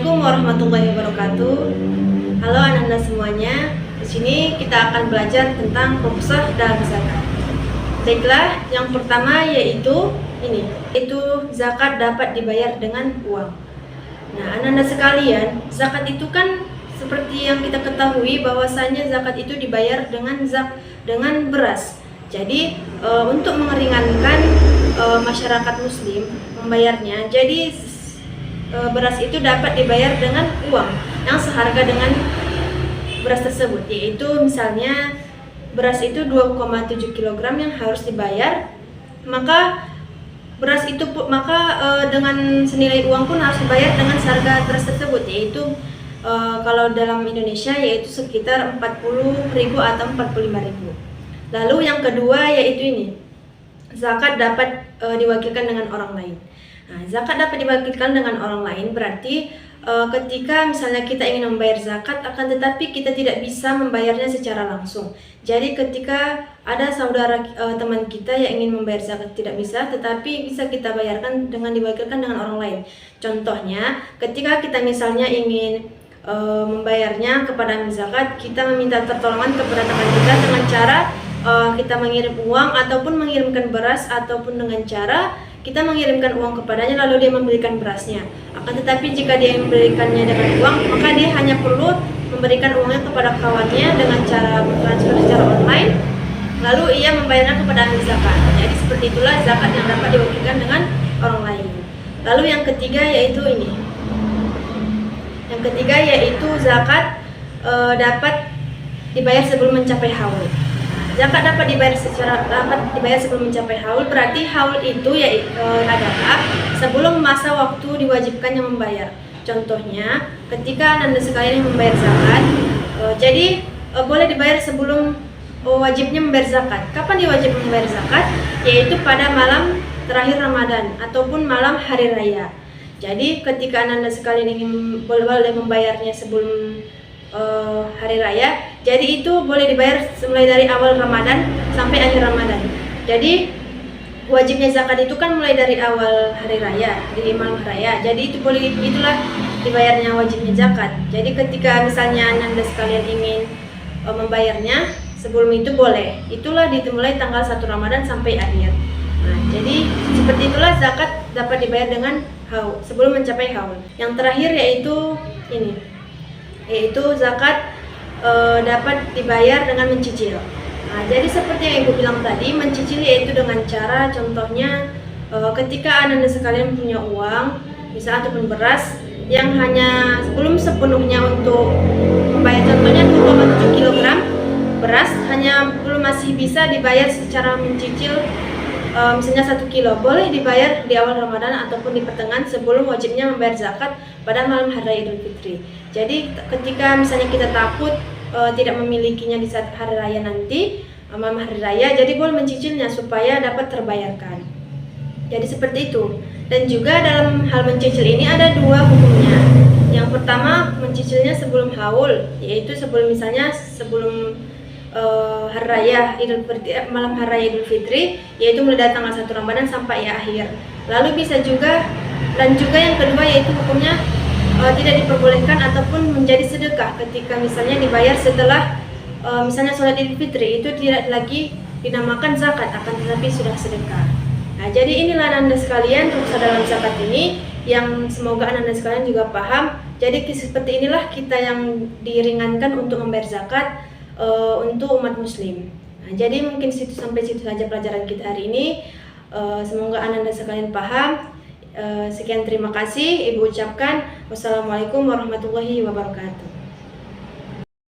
Assalamualaikum warahmatullahi wabarakatuh. Halo anak-anak semuanya. Di sini kita akan belajar tentang rukhsah dalam zakat. Baiklah, yang pertama yaitu zakat dapat dibayar dengan uang. Nah, anak-anak sekalian, zakat itu kan seperti yang kita ketahui bahwasanya zakat itu dibayar dengan beras. Jadi untuk meringankan masyarakat muslim membayarnya, jadi beras itu dapat dibayar dengan uang yang seharga dengan beras tersebut, yaitu misalnya beras itu 2,7 kg yang harus dibayar, maka dengan senilai uang pun harus dibayar dengan harga beras tersebut, yaitu kalau dalam Indonesia yaitu sekitar 40.000 atau 45.000. Lalu yang kedua yaitu zakat dapat diwakilkan dengan orang lain. Nah, zakat dapat diwakilkan dengan orang lain berarti ketika misalnya kita ingin membayar zakat, akan tetapi kita tidak bisa membayarnya secara langsung. Jadi ketika ada saudara teman kita yang ingin membayar zakat tidak bisa, tetapi bisa kita bayarkan dengan diwakilkan dengan orang lain. Contohnya, ketika kita misalnya ingin membayarnya kepada zakat, kita meminta pertolongan kepada teman kita dengan cara kita mengirim uang ataupun mengirimkan beras, ataupun dengan cara kita mengirimkan uang kepadanya lalu dia memberikan berasnya. Akan tetapi jika dia memberikannya dengan uang, maka dia hanya perlu memberikan uangnya kepada kawannya dengan cara bertransfer secara online, lalu ia membayarnya kepada ahli zakat. Jadi seperti itulah zakat yang dapat diwakilkan dengan orang lain. Lalu yang ketiga yaitu zakat dapat dibayar sebelum mencapai haul. Zakat dapat dibayar sebelum mencapai haul, berarti haul itu adalah sebelum masa waktu diwajibkannya membayar. Contohnya, ketika Anda sekalian membayar zakat, jadi boleh dibayar sebelum wajibnya membayar zakat. Kapan diwajib membayar zakat? Yaitu pada malam terakhir Ramadan ataupun malam hari raya. Jadi ketika Anda sekalian ingin boleh membayarnya sebelum hari raya, jadi itu boleh dibayar mulai dari awal Ramadan sampai akhir Ramadan. Jadi wajibnya zakat itu kan mulai dari awal hari raya, di malam raya. Jadi itulah dibayarnya wajibnya zakat. Jadi ketika misalnya Anda sekalian ingin membayarnya sebelum itu boleh. Itulah dimulai tanggal 1 Ramadan sampai akhir. Nah, jadi seperti itulah zakat dapat dibayar dengan haul, sebelum mencapai haul. Yang terakhir yaitu zakat dapat dibayar dengan mencicil. Nah, jadi seperti yang Ibu bilang tadi, mencicil yaitu dengan cara, contohnya ketika Anda sekalian punya uang, misalnya ataupun beras yang hanya belum sepenuhnya untuk membayar, contohnya 2,7 kg beras masih bisa dibayar secara mencicil. Misalnya 1 kilo boleh dibayar di awal Ramadan ataupun di pertengahan sebelum wajibnya membayar zakat pada malam hari raya Idul Fitri. Jadi ketika misalnya kita takut tidak memilikinya di saat hari raya nanti, malam hari raya, jadi boleh mencicilnya supaya dapat terbayarkan. Jadi seperti itu. Dan juga dalam hal mencicil ini ada dua hukumnya. Yang pertama, mencicilnya sebelum haul, yaitu sebelum hari raya Idul Fitri, malam hari raya Idul Fitri, yaitu mulai dari tanggal 1 Ramadan sampai akhir. Lalu bisa juga, dan juga yang kedua yaitu hukumnya tidak diperbolehkan ataupun menjadi sedekah ketika misalnya dibayar setelah misalnya sholat Idul Fitri, itu tidak lagi dinamakan zakat, akan tetapi sudah sedekah. Nah, jadi inilah Anda sekalian rukhsah dalam zakat ini yang semoga Anda sekalian juga paham. Jadi seperti inilah kita yang diringankan untuk membayar zakat untuk umat muslim. Nah, jadi mungkin sampai situ saja pelajaran kita hari ini. Semoga Anda sekalian paham. Sekian, terima kasih Ibu ucapkan. Wassalamualaikum warahmatullahi wabarakatuh.